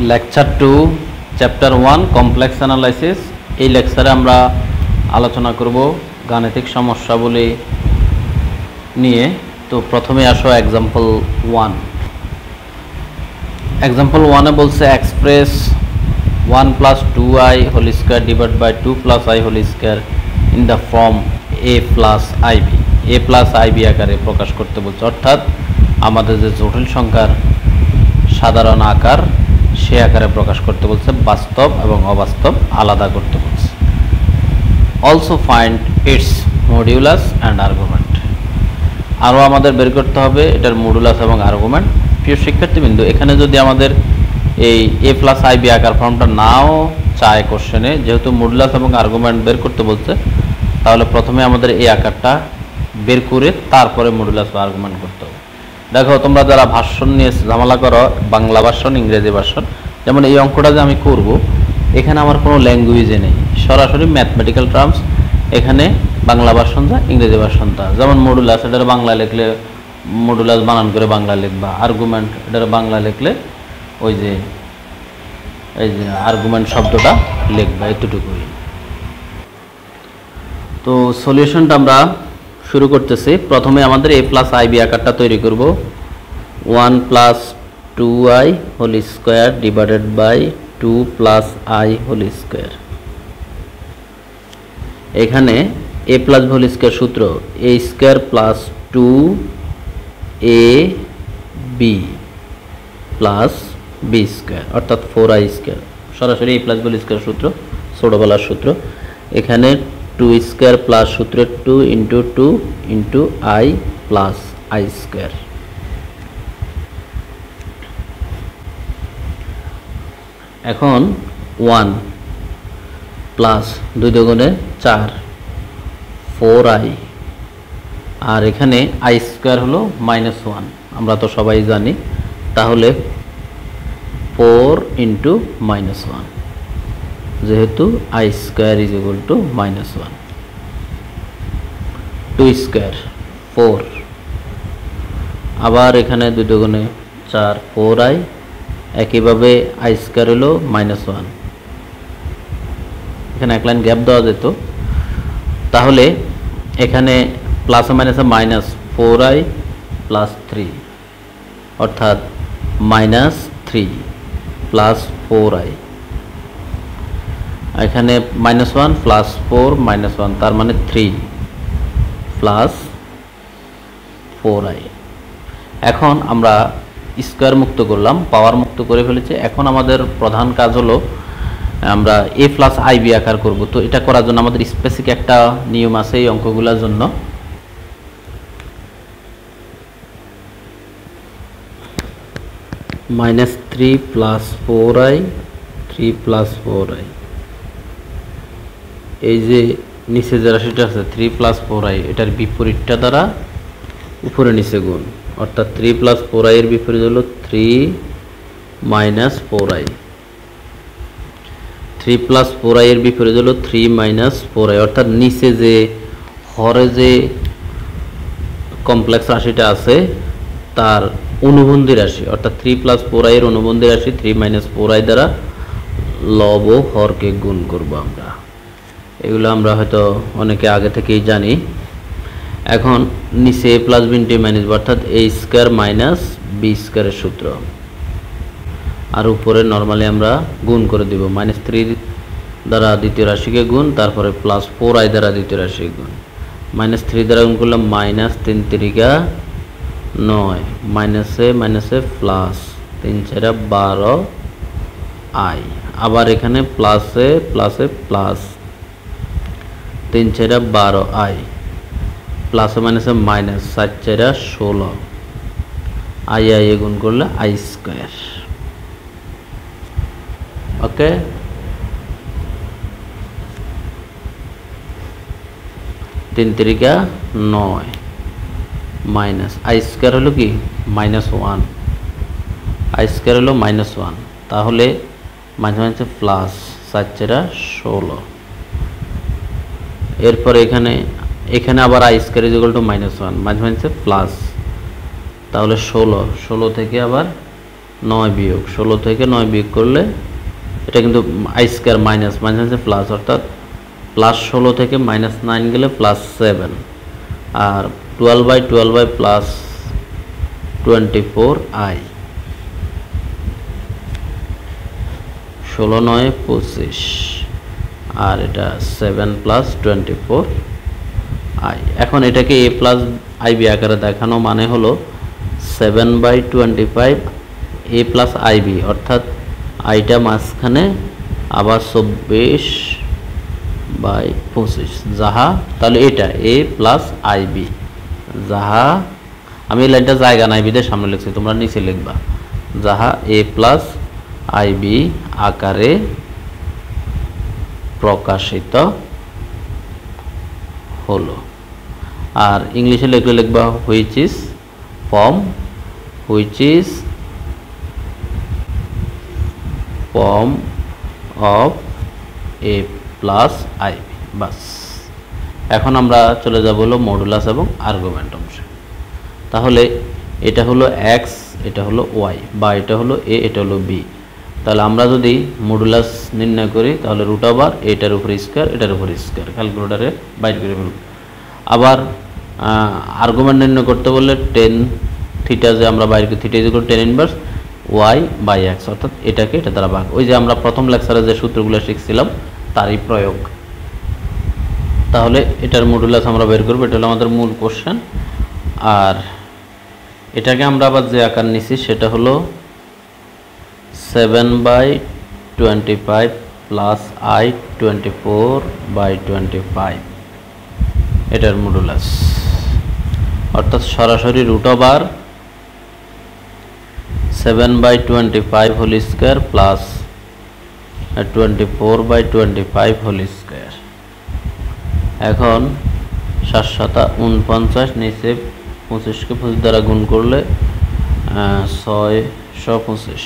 Lecture 2 chapter 1 complex analysis. এই লেকচারে আমরা আলোচনা করব গাণিতিক সমস্যাবলী নিয়ে। তো প্রথমে আসো এক্সাম্পল 1। এক্সাম্পল 1-এ বলছে express 1 + 2i whole square divide by 2 + i whole square in the form a + ib। a + ib আকারে প্রকাশ করতে বলছে, অর্থাৎ আমাদের যে জটিল সংখ্যার সাধারণ আকার সে আকারে প্রকাশ করতে বলছে, বাস্তব এবং অবাস্তব আলাদা করতে বলছে। Also find it's modulus and argument. আরও আমাদের বের করতে হবে এটার মডুলাস এবং আর্গুমেন্ট। প্রিয় শিক্ষার্থীবৃন্দ, এখানে যদি আমাদের এই a + ib আকার ফর্মটা নাও চায় কোশ্চেনে, যেহেতু মডুলাস এবং আর্গুমেন্ট বের করতে বলছে, তাহলে প্রথমে আমাদের এই আকারটা বের করে তারপরে মডুলাস বা আর্গুমেন্ট করতে হবে। দেখো, তোমরা যারা ভার্সন নিয়ে ঝামেলা করো, বাংলা ভার্সন, ইংরেজি ভার্সন, যেমন এই অঙ্কটা যে আমি করব, এখানে আমার কোনো ল্যাঙ্গুয়েজে নেই, সরাসরি ম্যাথমেটিক্যাল টার্মস। এখানে বাংলা ভার্সন যা, ইংরেজি ভার্সন তা। যেমন মডুলাস, এটার বাংলা লিখলে মডুলাস বানান করে বাংলা লিখবা। আর্গুমেন্ট, এটার বাংলা লিখলে ওই যে এই যে আর্গুমেন্ট শব্দটা লিখবা, এতটুকুই। তো সলিউশনটা আমরা শুরু করতেছি। প্রথমে আমাদের a + ib আকারটা তৈরি করব। 1 + 2i whole square divided by 2 + i whole square. এখানে a + হোল স্কয়ার সূত্র a square + 2ab plus b square, অর্থাৎ 4i স্কয়ার। সরাসরি a + হোল স্কয়ার সূত্র, ছোটবেলার সূত্র। এখানে 2 স্কয়ার প্লাস সূত্রে 2 × 2 × i প্লাস i স্কয়ার। এখন 1 প্লাস 2 দুগুণে 4 4i, আর এখানে i স্কয়ার হলো -1, আমরা তো সবাই জানি। তাহলে 4 × -1, যেহেতু i স্কয়ার = -1। 2 স্কয়ার 4, আবার এখানে 2 দুগুণে 4 4i, একইভাবে i স্কয়ার হলো -1। এখানে এক লাইন গ্যাপ দেওয়া যেত, তাহলে এখানে প্লাসে মাইনাসে মাইনাস 4i + 3, অর্থাৎ -3 + 4i। এখানে -1 + 4 -1, তার মানে 3 + 4i। এখন আমরা স্কয়ার মুক্ত করলাম, পাওয়ার মুক্ত করে ফেলেছি। এখন আমাদের প্রধান কাজ হলো আমরা a + ib আকার করব। তো এটা করার জন্য আমাদের স্পেসিফিক একটা নিয়ম আছে এই অঙ্কগুলোর জন্য। -3 + 4i 3 + 4i, এই যে নিচে যে রাশিটা আছে 3 + 4i, এটার বিপরীতটা দ্বারা উপরে নিচে গুণ, অর্থাৎ 3 + 4i এর বিপরীত হলো 3 - 4i। 3 + 4i এর বিপরীত হলো 3 - 4i, অর্থাৎ নিচে যে হরে যে কমপ্লেক্স রাশিটা আছে তার অনুবন্ধী রাশি, অর্থাৎ 3 + 4i এর অনুবন্ধী রাশি 3 - 4i দ্বারা লব ও হরকে গুণ করব আমরা। এগুলো আমরা হয়তো অনেকে আগে থেকেই জানি। এখন নিচে a + b - অর্থাৎ a স্কয়ার - b স্কয়ারের সূত্র, আর উপরে নরমালি আমরা গুণ করে দিব। -3 দ্বারা দ্বিতীয় রাশিকে গুণ, তারপরে +4i দ্বারা দ্বিতীয় রাশিকে গুণ। -3 দ্বারা গুণ করলাম -3 × 9, -এ প্লাস 3 × 4 12i, আবার এখানে প্লাসে প্লাস 3 × 4 12i, প্লাসে মাইনাসে মাইনাস 4 × 4 16, i গুণ করলে i square. Okay, 3 × 9 minus i square হলো কি -1, i স্কয়ার হলো -1, তাহলে মাঝে প্লাস 4 × 16। এরপরে এখানে আবার i স্কয়ার = -1, মাঝে প্লাস, তাহলে 16 থেকে আবার 9 বিয়োগ 16 থেকে 9 বিয়োগ করলে এটা কিন্তু আই স্কয়ার মাইনাস মাইনাসে প্লাস, অর্থাৎ প্লাস 16 থেকে মাইনাস 9 গেলে প্লাস 7, আর 12/12 প্লাস 24i, 16 9 25, আর এটা 7 প্লাস 24i। এখন এটাকে a প্লাস ib আকারে দেখানো মানে হলো 7/25 a প্লাস ib, অর্থাৎ আইটা মাঝখানে আবার 24/25, যাহা তাহলে এটা a প্লাস ib, যাহা আমি এই লাইনটা জায়গা নাই বিদে সামনে লিখছি, তোমরা নিচে লিখবা, যাহা a প্লাস ib আকারে প্রকাশিত হলো। আর ইংলিশে লিখলে লিখবা which is form of a plus ib, বাস। এখন আমরা চলে যাব হলো মডুলাস এবং আর্গুমেন্ট অংশে। তাহলে এটা হলো x, এটা হলো y, বা এটা হলো a, এটা হলো b। তাহলে আমরা যদি মডুলাস নির্ণয় করি তাহলে রুট ওভার এটার উপর স্কয়ার, এটার উপর স্কয়ার, ক্যালকুলেটরে বাইর করে ফেলব। আবার আর্গুমেন্ট নির্ণয় করতে বললে টেন থিটা, যে আমরা বাইর করি theta is equal to tan inverse y by x, অর্থাৎ এটাকে এটা দ্বারা ভাগ। ওই যে আমরা প্রথম লেকচারে যে সূত্রগুলো শিখছিলাম তারই প্রয়োগ। তাহলে এটার মডুলাস আমরা বের করব, এটা হলো আমাদের মূল কোশ্চেন। আর এটাকে আমরা আবার যে আকার নিছি সেটা হলো 7/25 প্লাস i 24/25, এটার মডুলাস, অর্থাৎ সরাসরি root over 7/25 whole square plus 24/25 whole square. এখন 7 7 49, নিচে 25কে 25 দ্বারা গুণ করলে 625।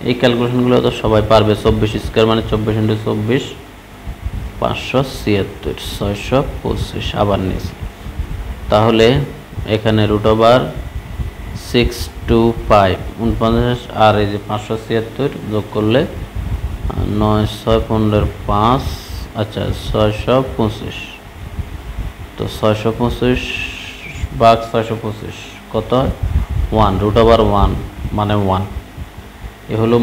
এই ক্যালকুলেশনগুলো তো সবাই পারবে। 24 স্কয়ার মানে 24 × 24 576, 625 আবার নিচে। তাহলে এখানে রুট ওভার 625 49, আর এই যে 576 যোগ করলে 9 6 15 5, আচ্ছা 625। তো 625 ভাগ 625 কত হয়? 1, রুট ওভার 1 মানে 1। এ হলো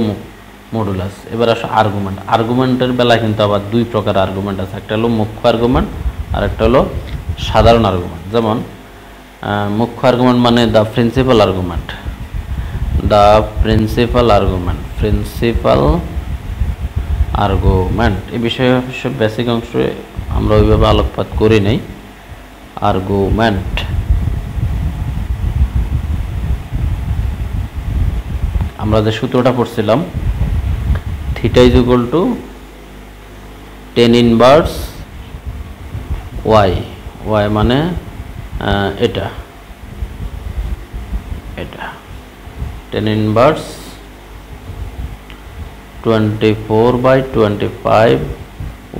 মডুলাস। এবার আসো আর্গুমেন্ট। আর্গুমেন্টের বেলায় কিন্তু আবার দুই প্রকার আর্গুমেন্ট আছে, একটা হলো মুখ্য আর্গুমেন্ট আর একটা হলো সাধারণ আর্গুমেন্ট। যেমন মুখ্য আর্গুমেন্ট মানে দ্য প্রিন্সিপাল আর্গুমেন্ট, এই বিষয়ে সব বেসিক অংশে আমরা ওইভাবে আলোকপাত করি নাই। আর্গুমেন্ট আমরা যে সূত্রটা পড়ছিলাম theta is equal to tan inverse y, y মানে এটা tan inverse 24/25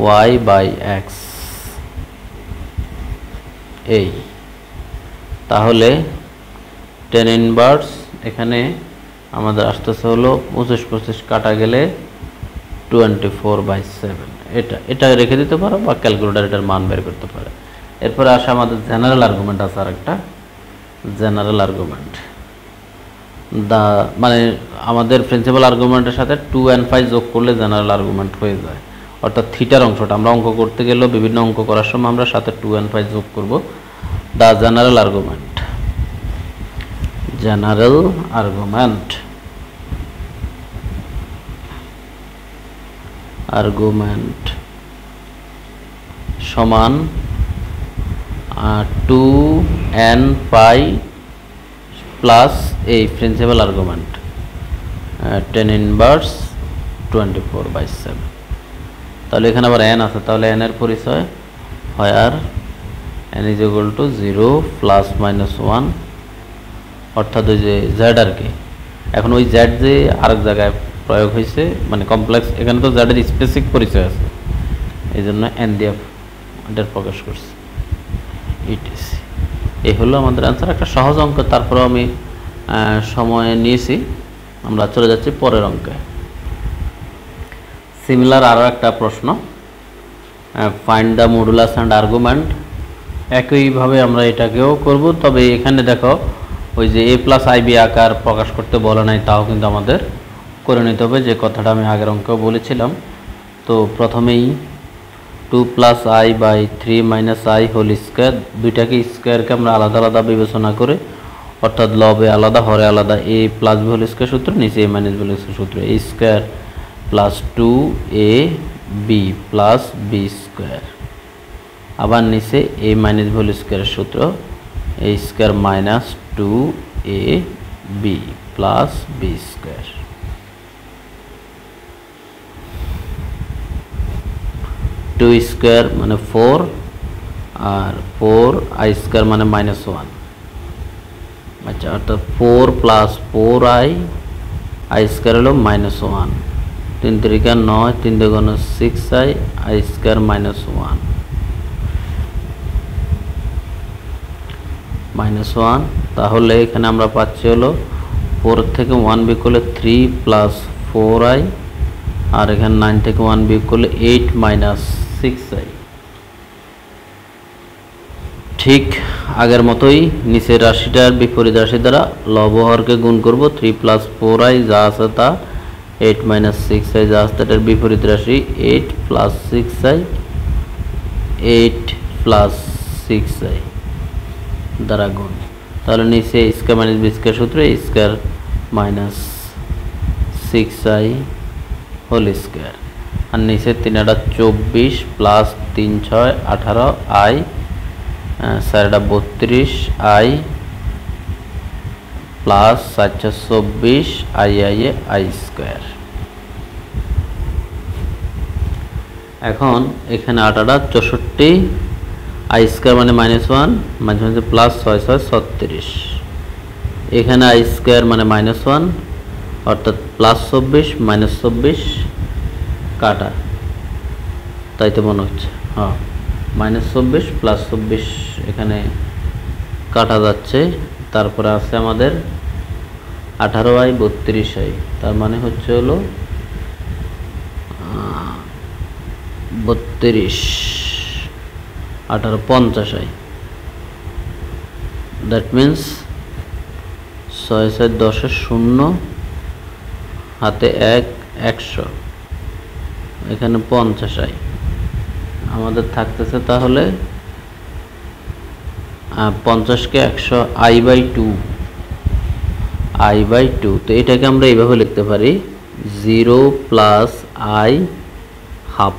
y by x. এই তাহলে টেন ইনভার্স এখানে আমাদের আসতেছে হলো 25 কাটা গেলে 24/7। এটা রেখে দিতে পারো বা ক্যালকুলেটর এটার মান বের করতে পারে। এরপরে আসে আমাদের জেনারেল আর্গুমেন্ট আছে, আর একটা জেনারেল আর্গুমেন্ট মানে আমাদের প্রিন্সিপাল আর্গুমেন্টের সাথে 2 and 5 যোগ করলে জেনারেল আর্গুমেন্ট হয়ে যায়। অর্থাৎ থিটার অংশটা আমরা অঙ্ক করতে গেলেও বিভিন্ন অঙ্ক করার সময় আমরা সাথে 2 and 5 যোগ করব। দ্য জেনারেল আর্গুমেন্ট সমান 2n পাই প্লাস এই প্রিন্সিপাল আর্গুমেন্ট 10 ইনভার্স 24/7। তাহলে এখানে আবার n আছে, তাহলে n এর পরিচয় হয় আর n is equal two 0 plus minus 1, অর্থাৎ ওই যে জেড আর কি। এখন ওই জেড যে আরেক জায়গায় প্রয়োগ হয়েছে মানে কমপ্লেক্স, এখানে তো জেডের স্পেসিফিক পরিচয় আছে, এই জন্য n দিয়ে এটার প্রকাশ করছে। এই হলো আমাদের অ্যান্সার। একটা সহজ অঙ্ক, তারপরেও আমি সময় নিয়েছি। আমরা চলে যাচ্ছি পরের অঙ্কে। সিমিলার আরও একটা প্রশ্ন, find the modulus and argument. একইভাবে আমরা এটাকেও করব, তবে এখানে দেখো ওই যে a প্লাস আইবি আকার প্রকাশ করতে বলে নাই, তাও কিন্তু আমাদের করে নিতে হবে, যে কথাটা আমি আগের অঙ্কেও বলেছিলাম। তো প্রথমেই 2 plus i by 3 minus i whole square, দুইটাকে স্কোয়ারকে আমরা আলাদা আলাদা বিবেচনা করে, অর্থাৎ লবে আলাদা হরে আলাদা, A plus B whole square সূত্র, নিচে A minus B whole square সূত্র, A square plus 2 a B plus B square, আবার নিচে এ মাইনাস বি হোল স্কোয়ারের সূত্র, A square minus 2 a B plus B square. 2 square মানে 4 আর 4 I square মানে -1। আচ্ছা, অর্থাৎ 4 প্লাস 4i আই স্কোয়ার হলো -1, 3 3 9, 3 2 6i আই স্কোয়ার -1। তাহলে এখানে আমরা পাচ্ছি হলো 4 থেকে 1 বিয়োগ করলে 3 প্লাস 4i, আর এখানে 9 থেকে 1 বিয়োগ করলে 8 মাইনাস 6i। ঠিক আগের মতোই নিচের রাশিটার বিপরীত রাশি দ্বারা লব হরকে গুণ করব, 3 প্লাস 4i যা আছে তা, 8 মাইনাস 6i যা আছে তার বিপরীত রাশি, 8 প্লাস 6i, 8 প্লাস 6i দ্বারা গুণ। তাহলে নিচে স্কোয়ার মাইনাস বি স্কোয়ার সূত্র, A square minus 6i whole square, আর নিচে 3 8 24 plus 3 6 18i, 4 32 i plus 4 24 i i square. এখন এখানে 8 64 আই স্কোয়ার মানে -1, মাঝে মাঝে প্লাস 6 6 36, এখানে আই স্কোয়ার মানে -1, অর্থাৎ প্লাস 24 মাইনাস 24 কাটা, তাই তো মনে হচ্ছে। হ্যাঁ, -24 প্লাস 24 এখানে কাটা যাচ্ছে। তারপরে আছে আমাদের 18i 32i, তার মানে হচ্ছে হলো 32 18 50i। দ্যাট মিন্স 6 6 10 0, হাতে 1 100, এখানে 50i আমাদের থাকতেছে। তাহলে 50কে 100 i/2, তো এটাকে আমরা এইভাবে লিখতে পারি 0 প্লাস i হাফ,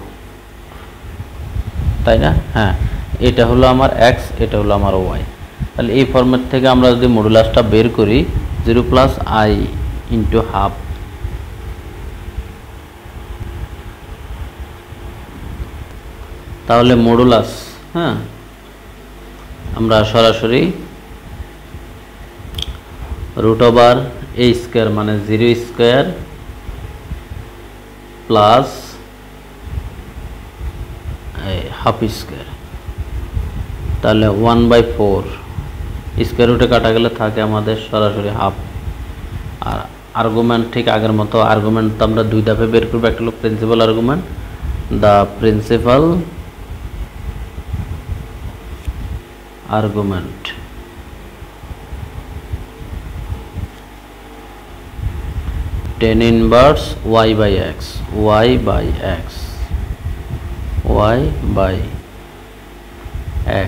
তাই না? হ্যাঁ, এটা হলো আমার x, এটা হলো আমার y। তাহলে এই ফরম্যাট থেকে আমরা যদি মডুলাসটা বের করি, 0 প্লাস i ইন্টু হাফ, তাহলে মডুলাস, হ্যাঁ, আমরা সরাসরি √a² মানে 0 স্কোয়ার প্লাস হাফ স্কোয়ার, তাহলে 1/4 স্কোয়ার রুটে কাটা গেলে থাকে আমাদের সরাসরি হাফ। আর আর্গুমেন্ট ঠিক আগের মতো, আর্গুমেন্ট তো আমরা 2 ধাপে বের করবো। একটা হলো principal argument, the principal argument, tan inverse y by x, y by x, y by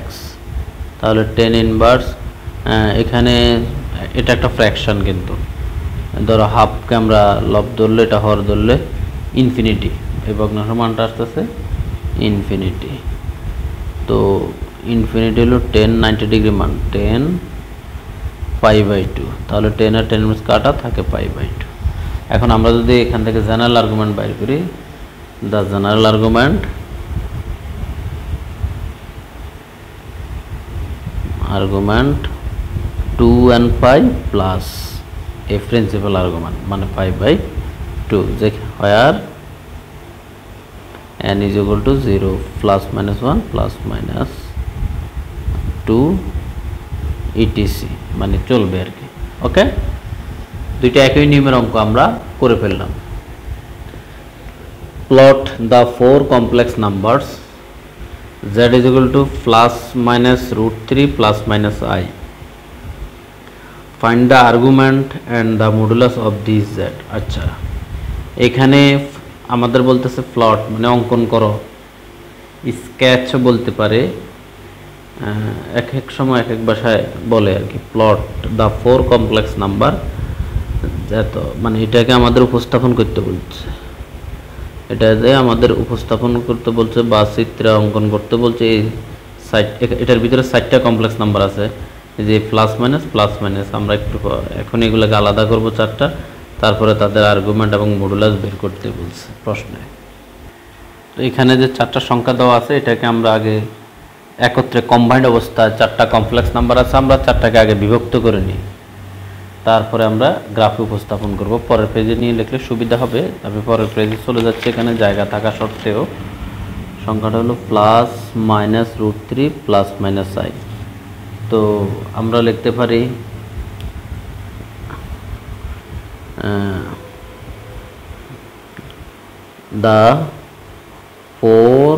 x। তাহলে tan inverse, এখানে এটা একটা ফ্র্যাকশন, কিন্তু ধরো হাফকে আমরা লব ধরলে, এটা হর ধরলে ইনফিনিটি, এই ভগ্নাংশের মানটা আসতেছে ইনফিনিটি। তো ইনফিনিটি হলো 10 90 ডিগ্রি মান, 10 π/2, তাহলে 10 আর 10 কাটা থাকে π/2। এখন আমরা যদি এখান থেকে জেনারেল আর্গুমেন্ট বাইর করি, the general argument 2 and π plus a principal argument মানে π/2, যে where n is equal to 0 plus minus 1 plus minus 2 etc, মানে চলবে আর কি। ওকে। দুইটা একই নিয়মের অঙ্ক আমরা করে ফেললাম। Plot the 4 complex numbers z is equal to plus minus root 3 plus minus I. Find the argument and the modulus of these z. আচ্ছা, এখানে আমাদের বলতেছে প্লট মানে অঙ্কন করো, স্কেচ বলতে পারে, এক এক সময় এক এক ভাষায় বলে আর কি। প্লট দ্য 4 কমপ্লেক্স নাম্বার, এত মানে এটাকে আমাদের উপস্থাপন করতে বলছে, এটাতে আমাদের উপস্থাপন করতে বলছে বা চিত্র অঙ্কন করতে বলছে। এই সাইড এটার ভিতরে 4টা কমপ্লেক্স নাম্বার আছে, এই যে প্লাস মাইনাস। আমরা একটু এখন এগুলোকে আলাদা করব 4টা, তারপরে তাদের আর্গুমেন্ট এবং মডুলাস বের করতে বলছে প্রশ্নে। তো এখানে যে 4টা সংখ্যা দেওয়া আছে এটাকে আমরা আগে একত্রে কম্বাইন্ড অবস্থায় 4টা কমপ্লেক্স নাম্বার আছে, আমরা 4টাকে আগে বিভক্ত করে নিই, তারপরে আমরা গ্রাফে উপস্থাপন করব। পরের পেজে নিয়ে লিখলে সুবিধা হবে। আমি পরের পেজে চলে যাচ্ছি, এখানে জায়গা থাকা সত্ত্বেও সংখ্যাটা হলো plus minus root 3 plus minus i. তো আমরা লিখতে পারি the 4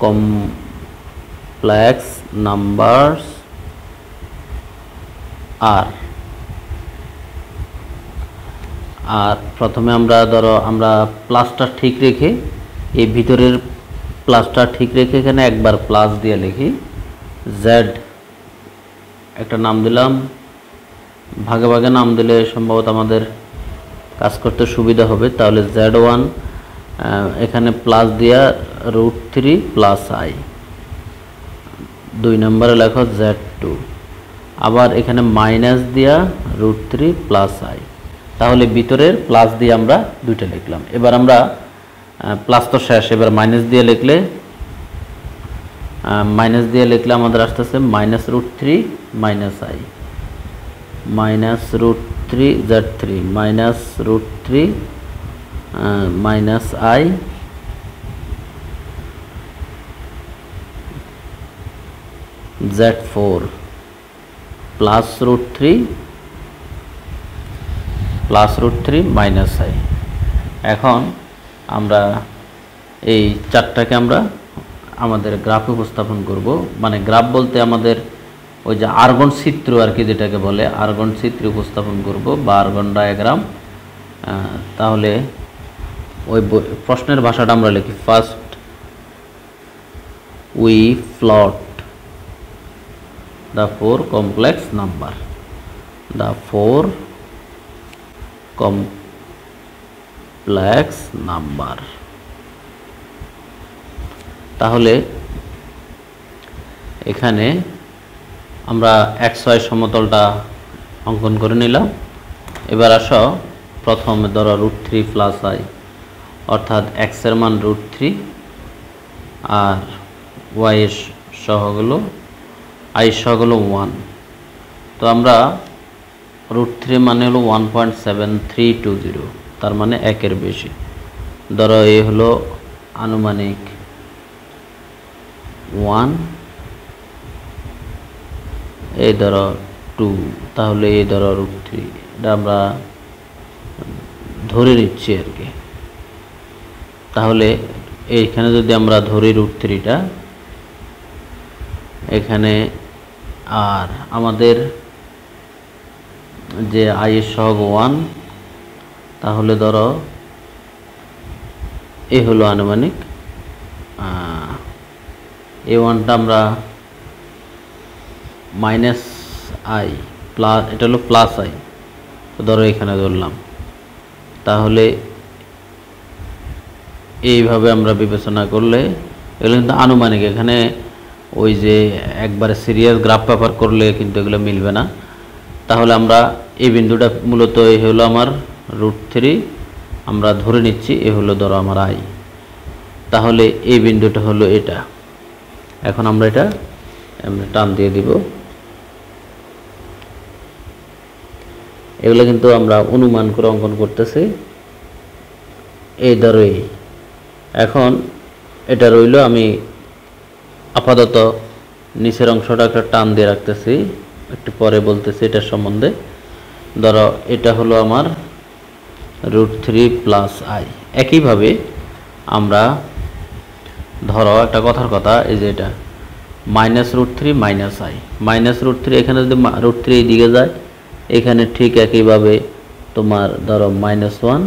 complex numbers আর প্রথমে আমরা ধরো আমরা প্লাসটা ঠিক রেখে এই ভিতরের প্লাসটা ঠিক রেখে এখানে একবার প্লাস দিয়ে লিখি। জেড একটা নাম দিলাম, ভাগে ভাগে নাম দিলে সম্ভবত আমাদের কাজ করতে সুবিধা হবে। তাহলে z1 এখানে প্লাস দিয়া রুট 3 প্লাস আই, 2 নম্বরে লেখো z2, আবার এখানে মাইনাস দিয়া রুট 3 প্লাস আই। তাহলে ভিতরের প্লাস দিয়ে আমরা দুইটা লিখলাম। এবার আমরা প্লাস তো শেষ, এবার মাইনাস দিয়ে লিখলে আমাদের আসতেছে minus root 3 minus i, minus root 3 z3 minus root 3 minus i z4 plus root 3 minus i. এখন আমরা এই 4টাকে আমরা আমাদের গ্রাফে উপস্থাপন করব। মানে গ্রাফ বলতে আমাদের ওই যে আর্গন চিত্র আর কি, যেটাকে বলে আর্গন চিত্র উপস্থাপন করব বা আর্গন ডায়াগ্রাম। তাহলে ওই প্রশ্নের ভাষাটা আমরা লিখি, first we plot the 4 complex number, the 4 complex number। তাহলে এখানে আমরা xy সমতলটা অঙ্কন করে নিলাম। এবার আসো প্রথমে ধরো রুট 3 প্লাস আই, অর্থাৎ x এর মান রুট 3 আর y এর সহগুলো আই সহগুলো 1। তো আমরা রুট 3 মানে হলো 1.7320, তার মানে 1-এর বেশি। ধরো এই হলো আনুমানিক 1, এই ধরো 2, তাহলে এই ধরো রুট 3, এটা আমরা ধরে নিচ্ছি আর কি। তাহলে এইখানে যদি আমরা ধরি রুট 3টা এখানে, আর আমাদের যে আই এর সহগ 1, তাহলে ধরো এই হলো আনুমানিক এই 1টা আমরা মাইনাস আই প্লাস, এটা হলো প্লাস আই, তো ধরো এখানে ধরলাম। তাহলে এইভাবে আমরা বিবেচনা করলে এগুলো কিন্তু আনুমানিক, এখানে ওই যে একবারে সিরিয়াস গ্রাফ পেপার করলে কিন্তু এগুলো মিলবে না। তাহলে আমরা এই বিন্দুটা মূলত এই হলো আমার রুট 3, আমরা ধরে নিচ্ছি এ হলো ধরো আমার আই, তাহলে এই বিন্দুটা হলো এটা। এখন আমরা এটা টান দিয়ে দিব। এগুলো কিন্তু আমরা অনুমান করে অঙ্কন করতেছি, এই ধরো এই। এখন এটা রইল, আমি আপাতত নিচের অংশটা একটা টান দিয়ে রাখতেছি, একটু পরে বলতেছি এটার সম্বন্ধে। ধরো এটা হলো আমার √3 প্লাস আই। একইভাবে আমরা ধরো একটা কথার কথা, এই যে এটা -√3 মাইনাস আই, -√3 এখানে যদি √3 এই দিকে যায়, এখানে ঠিক একইভাবে তোমার ধরো -1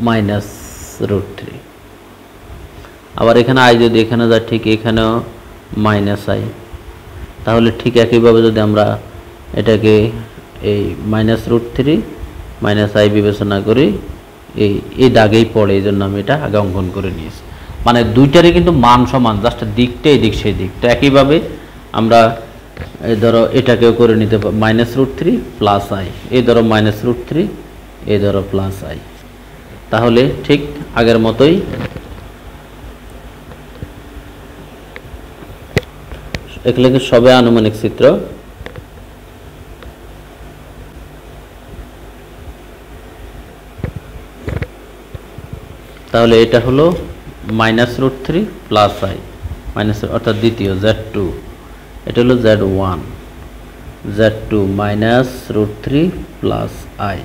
-√3, আবার এখানে আই যদি এখানে যায় ঠিক এখানেও মাইনাস আই। তাহলে ঠিক একইভাবে যদি আমরা এটাকে এই -√3 মাইনাস আই বিবেচনা করি, এই দাগেই পড়ে, এই জন্য আমি এটা আগে অঙ্কন করে নিয়েছি। মানে দুইটারই কিন্তু মান সমান, জাস্ট দিকটা এই দিক সেই দিক। তো একইভাবে আমরা ধরো এটাকেও করে নিতে পারি -√3 প্লাস আই, এই ধরো -√3, এই ধরো প্লাস আই। তাহলে ঠিক আগের মতোই এগুলো সবে আনুমানিক চিত্র। তাহলে এটা হলো -√3 প্লাস আই অর্থাৎ দ্বিতীয় Z2, এটা হলো Z1, Z2 -√3 প্লাস আই,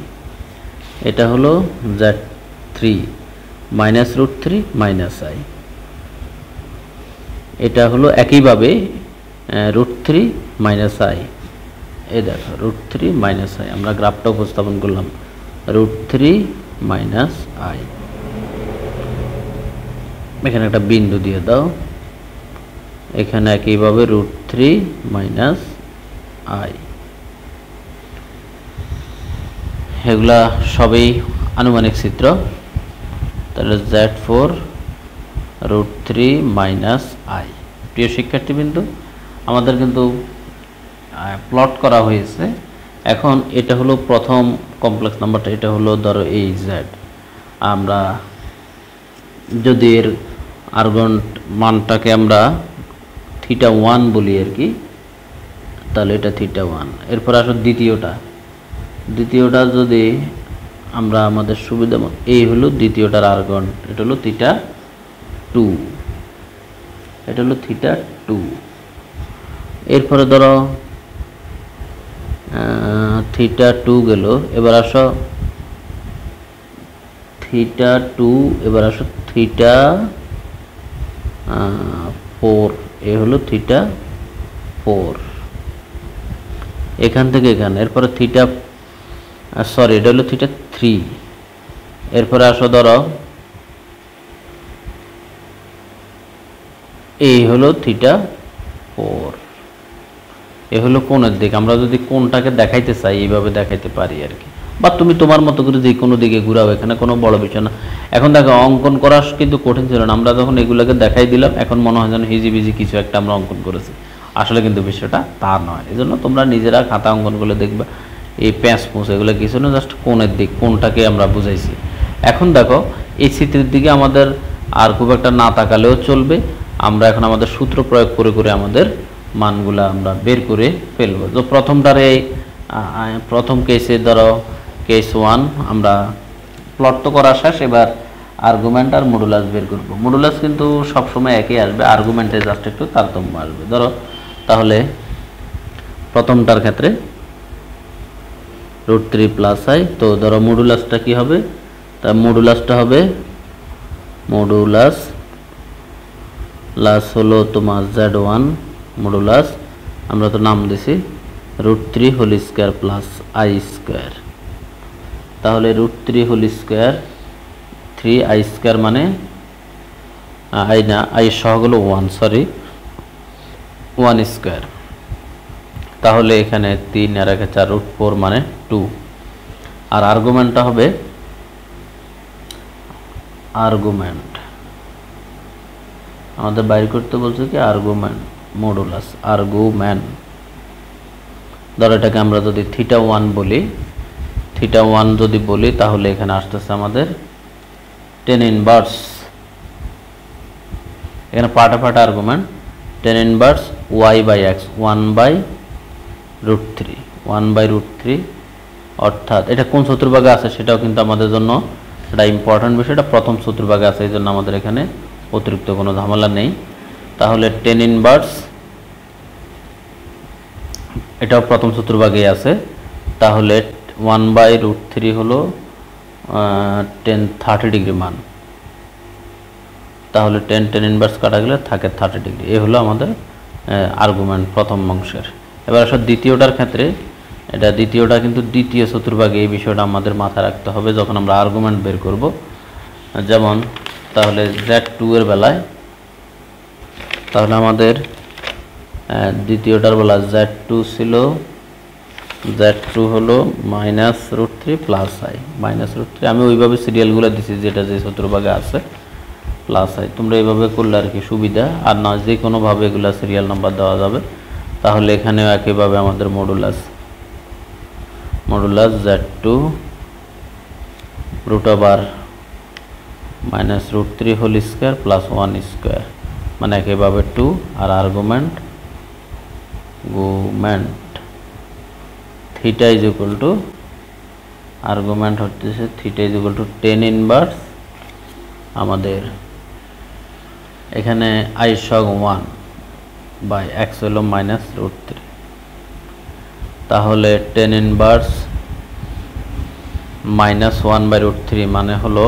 এটা হলো Z3 -√3 মাইনাস আই, এটা হলো একইভাবে √3 মাইনাস আই। এই দেখো √3 মাইনাস আই, আমরা গ্রাফটা উপস্থাপন করলাম √3 মাইনাস আই। এখানে একটা বিন্দু দিয়ে দাও, এখানে একইভাবে √3 মাইনাস আই। এগুলা সবই আনুমানিক চিত্র। তাহলে Z4 √3 মাইনাস আই। প্রিয় শিক্ষার্থীবৃন্দ, আমাদের কিন্তু প্লট করা হয়েছে। এখন এটা হলো প্রথম কমপ্লেক্স নাম্বারটা, এটা হলো ধরো এই Z। আমরা যদি এর আর্গুমেন্ট মানটাকে আমরা θ1 বলি আর কি, তাহলে এটা θ1। এরপর আসো দ্বিতীয়টা যদি আমরা আমাদের সুবিধা মতো, এই হলো দ্বিতীয়টার আর্গুমেন্ট, এটা হলো θ2, এটা হলো θ2। এরপরে ধরো θ2 গেল, এবার আসো θ2, এবার আসো θ4, এ হলো θ4, এখান থেকে এখানে। এরপরে এটা হলো θ3। এরপরে আসো ধরো এই হলো θ4, এ হলো কোণের দিক। আমরা যদি কোণটাকে দেখাইতে চাই এইভাবে দেখাইতে পারি আর কি, বা তুমি তোমার মতো করে যে কোনো দিকে ঘুরাও, এখানে কোনো বড় বিষয় না। এখন দেখো অঙ্কন করা কিন্তু কঠিন ছিল না, আমরা যখন এগুলোকে দেখাই দিলাম এখন মনে হয় যেন হিজিবিজি কিছু একটা আমরা অঙ্কন করেছি। আসলে কিন্তু বিষয়টা তা নয়। এই জন্য তোমরা নিজেরা খাতা অঙ্কনগুলো দেখবা, এই প্যাঁচ পুঁচ এগুলো কিছু না, জাস্ট কোণের দিক, কোণটাকে আমরা বুঝাইছি। এখন দেখো এই চিত্রের দিকে আমাদের আর খুব একটা না তাকালেও চলবে। আমরা এখন আমাদের সূত্র প্রয়োগ করে করে আমাদের মানগুলা আমরা বের করে ফেলবো। তো প্রথম কেসে ধরো কেস 1 আমরা প্লট তো করা শেষ, এবার আর্গুমেন্ট আর মডুলাস বের করব। মডুলাস কিন্তু সবসময় একই আসবে, আর্গুমেন্টে জাস্ট একটু তারতম্য আসবে। ধরো তাহলে প্রথমটার ক্ষেত্রে √3 প্লাস আই, তো ধরো মডুলাসটা কি হবে? তা মডুলাসটা হবে মডুলাস হলো তোমার Z1 মডুলাস, আমরা তো নাম দিছি √3 whole square plus i square. তাহলে √3 হোল স্কয়ার 3i স্কয়ার মানে আই না, আই সহগ হলো 1, সরি 1 স্কয়ার। তাহলে এখানে 3 আর 1 4 √4 মানে 2। আর আর্গুমেন্টটা হবে আর্গুমেন্ট আমাদের বাইর করতে বলছে কি আর্গুমেন্ট মডুলাস আর্গুমেন্ট। ধরো এটাকে আমরা যদি θ1 বলি, θ1 যদি বলি তাহলে এখানে আসতেছে আমাদের tan ইনভার্স, এখানে পার্টে পার্টে আর্গুমেন্ট tan ইনভার্স y/x 1/√3 অর্থাৎ এটা কোন চতুর্ভাগে আছে সেটাও কিন্তু আমাদের জন্য এটা ইম্পর্টেন্ট বিষয়। এটা প্রথম চতুর্ভাগে আছে, এই জন্য আমাদের এখানে অতিরিক্ত কোনো ঝামেলা নেই। তাহলে tan ইনভার্স এটাও প্রথম চতুর্ভাগে আছে। তাহলে 1/√3 হলো 30 ডিগ্রি মান। তাহলে 10 ইনভার্স কাটা গেলে থাকে 30 ডিগ্রি। এই হলো আমাদের আর্গুমেন্ট প্রথম অংশের। এবার আসলে দ্বিতীয়টার ক্ষেত্রে, এটা দ্বিতীয়টা কিন্তু দ্বিতীয় চতুর্ভাগে, এই বিষয়টা আমাদের মাথায় রাখতে হবে যখন আমরা আর্গুমেন্ট বের করব। যেমন তাহলে Z2 এর বেলায়, তাহলে আমাদের দ্বিতীয়টার বেলা Z2 ছিল, Z2 হলো -√3 প্লাস আই, -√3 আমি ওইভাবে সিরিয়ালগুলো দিছি যেটা যে চতুর্ভাগে আছে, প্লাস আই। তোমরা এইভাবে করলে আর কি সুবিধা, আর না যে কোনোভাবে এগুলো সিরিয়াল নাম্বার দেওয়া যাবে। তাহলে এখানেও একইভাবে আমাদের modulus Z2 √(-√3) whole square plus 1 square, মানে একইভাবে 2, আর argument theta is equal to, argument হচ্ছে theta is equal to 10 inverse আমাদের এখানে i সহগ 1/x হলো -√3। তাহলে 10 ইনভার্স -1/√3 মানে হলো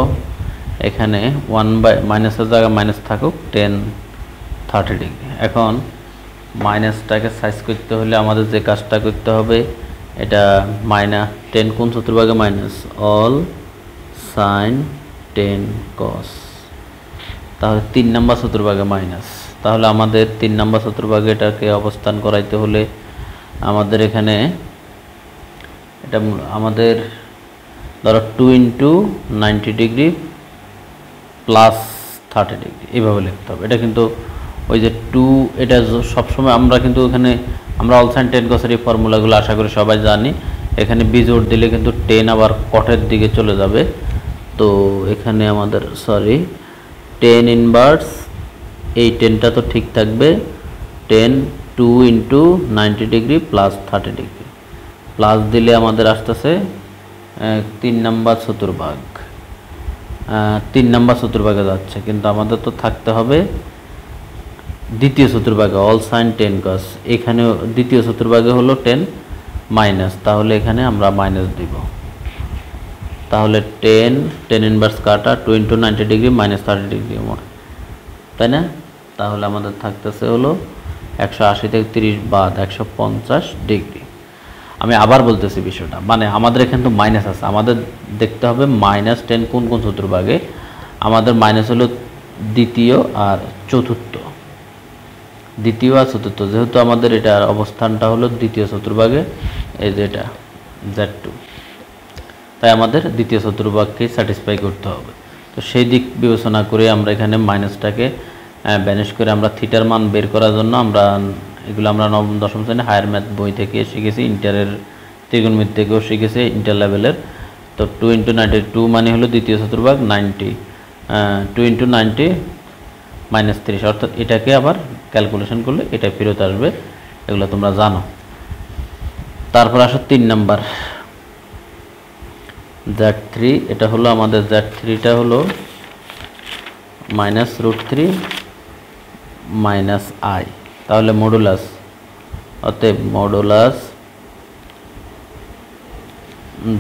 এখানে 1 মাইনাসের জায়গায় মাইনাস থাকুক 30 ডিগ্রি। এখন মাইনাসটাকে সাইজ করতে হলে আমাদের যে কাজটা করতে হবে, এটা -10 কোন চতুর্ভাগে মাইনাস, অল সাইন 10 কস। তাহলে 3 নম্বর চতুর্ভাগে মাইনাস। তাহলে আমাদের 3 নম্বর চতুর্ভাগে এটাকে অবস্থান করাইতে হলে আমাদের এখানে এটা আমাদের ধরো 2 × 90 ডিগ্রি প্লাস 30 ডিগ্রি এইভাবে লিখতে হবে। এটা কিন্তু ওই যে 2, এটা সবসময় আমরা কিন্তু এখানে আমরা অল সাইন 10 কসের এই ফর্মুলাগুলো আশা করি সবাই জানি। এখানে বিজোড় দিলে কিন্তু 10 আবার কটের দিকে চলে যাবে। তো এখানে আমাদের 10 ইনভার্স, এই 10টা তো ঠিক থাকবে, 2 × 90 ডিগ্রি প্লাস 30 ডিগ্রি, প্লাস দিলে আমাদের আসতেছে 3 নম্বর চতুর্ভাগ, 3 নম্বর চতুর্ভাগে যাচ্ছে। কিন্তু আমাদের তো থাকতে হবে দ্বিতীয় চতুর্ভাগে, অল সাইন 10 কস। এখানেও দ্বিতীয় চতুর্ভাগে হলো 10 মাইনাস, তাহলে এখানে আমরা মাইনাস দিব। তাহলে 10 ইনভার্স কাটা 2 × 90 ডিগ্রি -30 ডিগ্রি মোট, তাই না? তাহলে আমাদের থাকতেছে হলো 180 থেকে 30 বাদ 150 ডিগ্রি। আমি আবার বলতেছি বিষয়টা, মানে আমাদের এখানে তো মাইনাস আছে, আমাদের দেখতে হবে -10 কোন কোন চতুর্ভাগে। আমাদের মাইনাস হলো দ্বিতীয় আর চতুর্থ, দ্বিতীয় আর চতুর্থ। যেহেতু আমাদের এটার অবস্থানটা হলো দ্বিতীয় চতুর্ভাগে, এই যে এটা Z2, তাই আমাদের দ্বিতীয় চতুর্ভাগকে স্যাটিসফাই করতে হবে। তো সেই দিক বিবেচনা করে আমরা এখানে মাইনাসটাকে ব্যানিশ করে আমরা থিটার মান বের করার জন্য এগুলো আমরা নবম দশম শ্রেণী হায়ার ম্যাথ বই থেকে শিখেছি, ইন্টারের ত্রিকোণমিতি থেকেও শিখেছি, ইন্টার লেভেলের। তো 2 × 90, 2 মানে হলো দ্বিতীয় চতুর্ভাগ, 90, 2 × 90 -30, অর্থাৎ এটাকে আবার ক্যালকুলেশন করলে এটা ফেরত আসবে, এগুলো তোমরা জানো। তারপর আসো 3 নাম্বার Z3, এটা হলো আমাদের Z3টা হলো -√3 - i, তাহলে মডুলাস, অতএব মডুলাস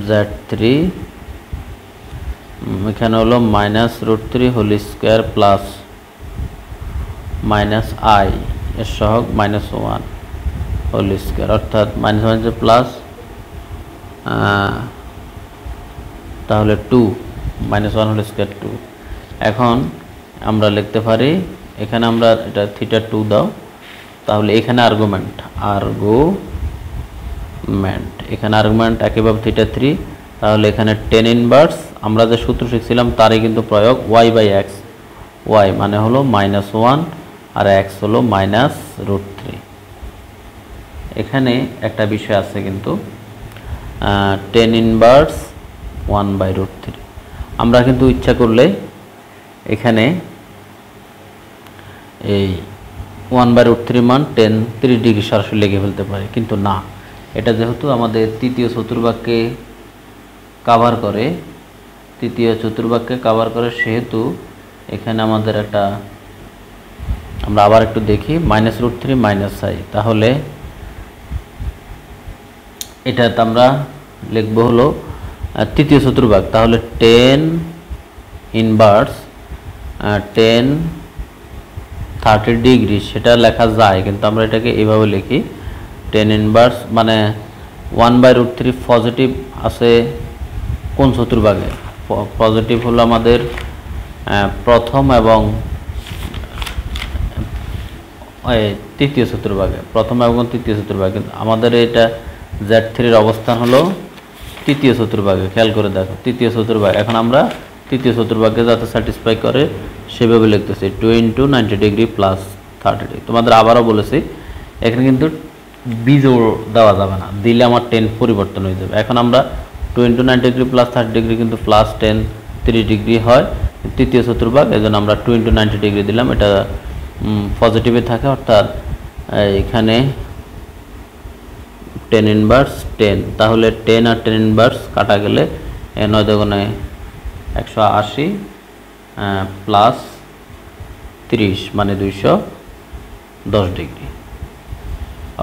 Z3 এখানে হলো -√3 হোল স্কয়ার প্লাস -i এর সহগ -1 হোল স্কয়ার, অর্থাৎ -1 প্লাস, তাহলে 2 -1 হোল স্কয়ার 2। এখন আমরা লিখতে পারি, এখানে আমরা এটা থিটা 2 দাও, তাহলে এখানে আর্গুমেন্ট, এখানে আর্গুমেন্ট একইভাবে থিটা 3, তাহলে এখানে 10 ইনভার্স আমরা যে সূত্র শিখছিলাম তারই কিন্তু প্রয়োগ, y/x, y মানে হলো -1 আর x হলো -√3। এখানে একটা বিষয় আছে কিন্তু 10 ইনভার্স 1/√3, আমরা কিন্তু ইচ্ছা করলে এখানে এই 1/√3 মান 30 ডিগ্রি সরাসরি লেগে ফেলতে পারি, কিন্তু না, এটা যেহেতু আমাদের তৃতীয় চতুর্ভাগকে কাভার করে, সেহেতু এখানে আমাদের একটা, আমরা আবার একটু দেখি, -√3 - i, তাহলে এটাতে আমরা লিখবো হলো তৃতীয় চতুর্ভাগ। তাহলে 10 ইনভার্স 10 30 ডিগ্রি সেটা লেখা যায়, কিন্তু আমরা এটাকে এইভাবে লিখি 10 ইনভার্স মানে 1/√3 পজিটিভ আছে কোন চতুর্ভাগে? পজিটিভ হলো আমাদের প্রথম এবং তৃতীয় চতুর্ভাগে, প্রথম এবং তৃতীয় চতুর্ভাগে। কিন্তু আমাদের এটা Z3 এর অবস্থান হলো তৃতীয় চতুর্ভাগে। খেয়াল করে দেখো তৃতীয় চতুর্ভাগ। এখন আমরা তৃতীয় চতুর্ভাগে যাতে স্যাটিসফাই করে সেভাবে লিখতেছি 2 × 90 ডিগ্রি প্লাস 30 ডিগ্রি। তোমাদের আবারও বলেছি এখানে কিন্তু বিজোড় দেওয়া যাবে না, দিলে আমার 10 পরিবর্তন হয়ে যাবে। এখন আমরা 2 × 90 ডিগ্রি প্লাস 30 ডিগ্রি কিন্তু প্লাস 10 30 ডিগ্রি হয় তৃতীয় চতুর্ভাগ, এই জন্য আমরা 2 × 90 ডিগ্রি দিলাম। এটা পজিটিভে থাকে, অর্থাৎ এখানে 10 ইনভার্স 10, তাহলে 10 আর 10 ইনভার্স কাটা গেলে 9 দুগুণে 180 প্লাস 30 মানে 210 ডিগ্রি।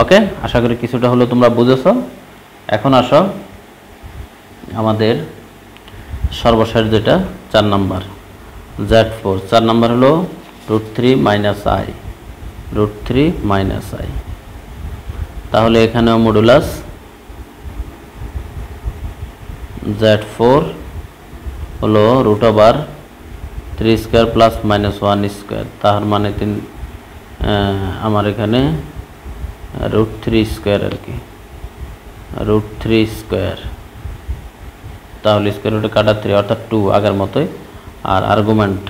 ওকে, আশা করি কিছুটা হলো তোমরা বুঝেছো। এখন আসো আমাদের সর্বশেষ যেটা 4 নাম্বার Z4। 4 নাম্বার হলো √3 - i, √3 - i। তাহলে এখানেও মডুলাস Z4 হলো √3² প্লাস -1², তার মানে আমার এখানে √3² আর কি, √3², তাহলে স্কোয়ার রুটে কাটা 3 অর্থাৎ 2 আগের মতোই। আর আর্গুমেন্ট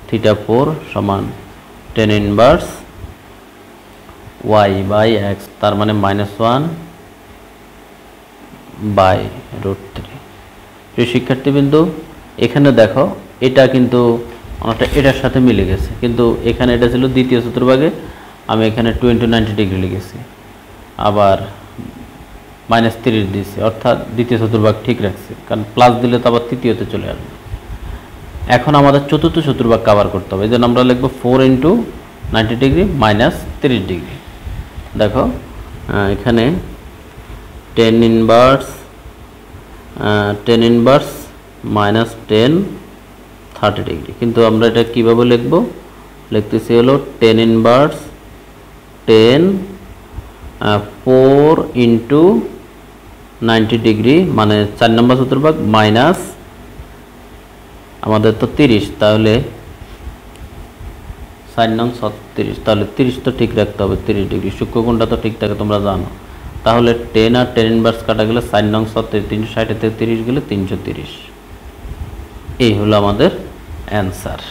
θ4 সমান 10 ইনভার্স y/x, তার মানে -1/√3। প্রিয় শিক্ষার্থীবৃন্দ, এখানে দেখো এটা কিন্তু অনেকটা এটার সাথে মিলে গেছে, কিন্তু এখানে এটা ছিল দ্বিতীয় চতুর্ভাগে, আমি এখানে 2 × 90 ডিগ্রি লিখেছি, আবার -30 দিয়েছি, অর্থাৎ দ্বিতীয় চতুর্ভাগ ঠিক রাখছি, কারণ প্লাস দিলে তো আবার তৃতীয়তে চলে আসবে। এখন আমাদের চতুর্থ চতুর্ভাগ কভার করতে হবে, এই জন্য আমরা লিখবো 4 × 90 ডিগ্রি -30 ডিগ্রি। দেখো এখানে 10 ইনভার্স -10 30 ডিগ্রি, কিন্তু আমরা এটা কিভাবে লিখবো? লিখতেছি হলো 10 ইনভার্স 10 4 × 90 ডিগ্রি মানে 4 নম্বর চতুর্ভাগ মাইনাস আমাদের তো 30, তাহলে 4 নং 36, তাহলে 30 তো ঠিক রাখতে হবে 30 ডিগ্রি, সূক্ষ্মকোণটা তো ঠিক থাকে তোমরা জানো। তাহলে 10 আর 10 ইনভার্স কাটা গেলে 4 নং 36, 360 থেকে 30 গেলে 330। এই হলো আমাদের অ্যান্সার।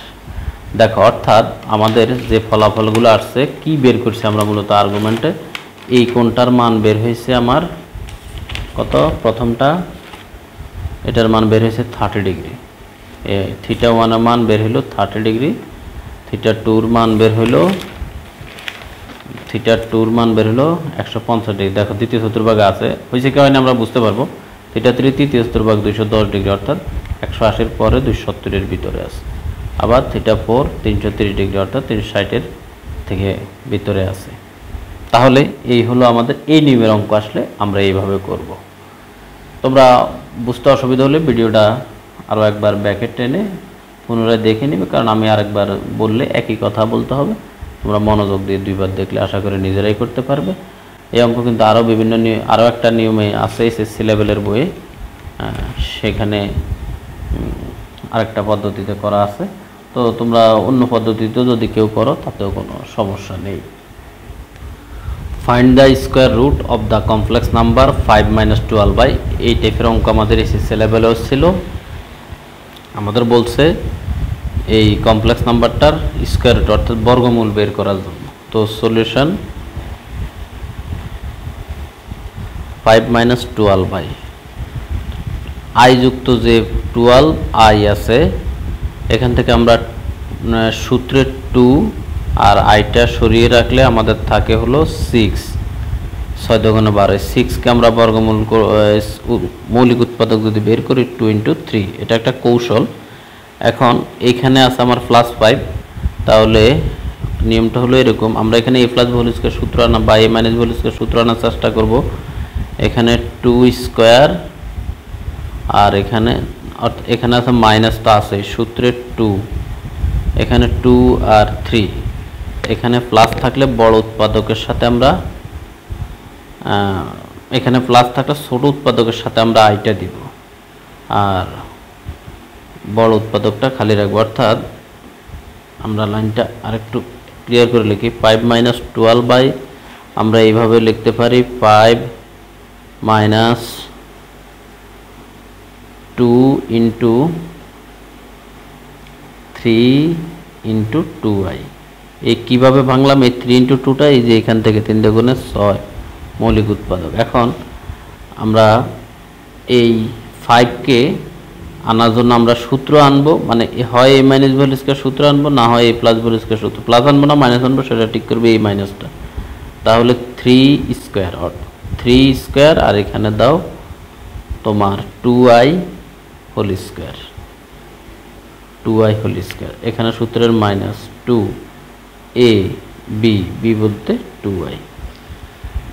দেখো অর্থাৎ আমাদের যে ফলাফলগুলো আসছে কি বের করছি আমরা মূলত আর্গুমেন্টে, এই কোণটার মান বের হয়েছে আমার কত? প্রথমটা এটার মান বের হয়েছে 30 ডিগ্রি, θ1 এর মান বের হলো 30 ডিগ্রি, θ2 এর মান বের হলো 150 ডিগ্রি। দেখো দ্বিতীয় চতুর্ভাগে আছে, হয়েছে কি হয় না আমরা বুঝতে পারবো। θ3 তৃতীয় চতুর্ভাগ 210 ডিগ্রি, অর্থাৎ 180 পরে 270 এর ভিতরে আছে। আবার θ4 330 ডিগ্রি, অর্থাৎ 360 থেকে ভিতরে আছে। তাহলে এই হলো আমাদের এই নিয়মের অঙ্ক আসলে আমরা এইভাবে করব। তোমরা বুঝতে অসুবিধা হলে ভিডিওটা আরও একবার ব্যাকে টেনে পুনরায় দেখে নেবে, কারণ আমি আরেকবার বললে একই কথা বলতে হবে। তোমরা মনোযোগ দিয়ে 2বার দেখলে আশা করি নিজেরাই করতে পারবে। এই অঙ্ক কিন্তু আরও বিভিন্ন আরও একটা নিয়মে আছে এসএসসি লেভেলের বইয়ে, সেখানে আরেকটা পদ্ধতিতে করা আছে। তো তোমরা অন্য পদ্ধতিতেও যদি কেউ করো তাতেও কোনো সমস্যা নেই। Find the square root of the complex number 5 - 12/, এই টাইপের অঙ্ক আমাদের এসএসসি লেভেলেও ছিল। আমাদের বলছে এই কমপ্লেক্স নাম্বারটার স্কোয়ার রুট অর্থাৎ বর্গমূল বের করার জন্য। তো সলিউশন 5 - 12/, i যুক্ত যে 12i আছে এখান থেকে আমরা সূত্রের 2 আর আইটা সরিয়ে রাখলে আমাদের থাকে হলো 6, 6 × 12, 6কে আমরা বর্গমূল মৌলিক উৎপাদক যদি বের করি 2 × 3, এটা একটা কৌশল। এখন এইখানে আছে আমার +5, তাহলে নিয়মটা হলো এরকম, আমরা এখানে a প্লাস হোল স্কয়ার সূত্র আনা বা a মাইনাস হোল স্কয়ার সূত্র আনার চেষ্টা করব। এখানে 2 স্কয়ার আর এখানে আছে মাইনাসটা আছে সূত্রে 2, এখানে 2 আর 3, এখানে প্লাস থাকলে বড় উৎপাদকের সাথে আমরা এখানে প্লাস থাকলে ছোট উৎপাদকের সাথে আমরা আইটা দিব আর বড় উৎপাদকটা খালি রাখবো। অর্থাৎ আমরা লাইনটা আরেকটু ক্লিয়ার করে লিখি, 5 মাইনাস 12 বাই আমরা এইভাবে লিখতে পারি 5 মাইনাস 2 ইন্টু 3 ইন্টু 2i। এই কীভাবে ভাঙলাম, এই 3 ইন্টু 2টা এই যে এখান থেকে 3 দুগুণে 6 মৌলিক উৎপাদক। এখন আমরা এই 5কে আনার জন্য আমরা সূত্র আনবো, মানে হয় a মাইনাস হোল স্কয়ার সূত্র আনবো, না হয় a প্লাস হোল স্কয়ার সূত্র। প্লাস আনবো না মাইনাস আনবো সেটা ঠিক করবে এই মাইনাসটা। তাহলে 3 স্কয়ার 3 স্কয়ার আর এখানে দাও তোমার 2i whole square, 2i whole square. এখানে সূত্রের মাইনাস 2a b বলতে 2i।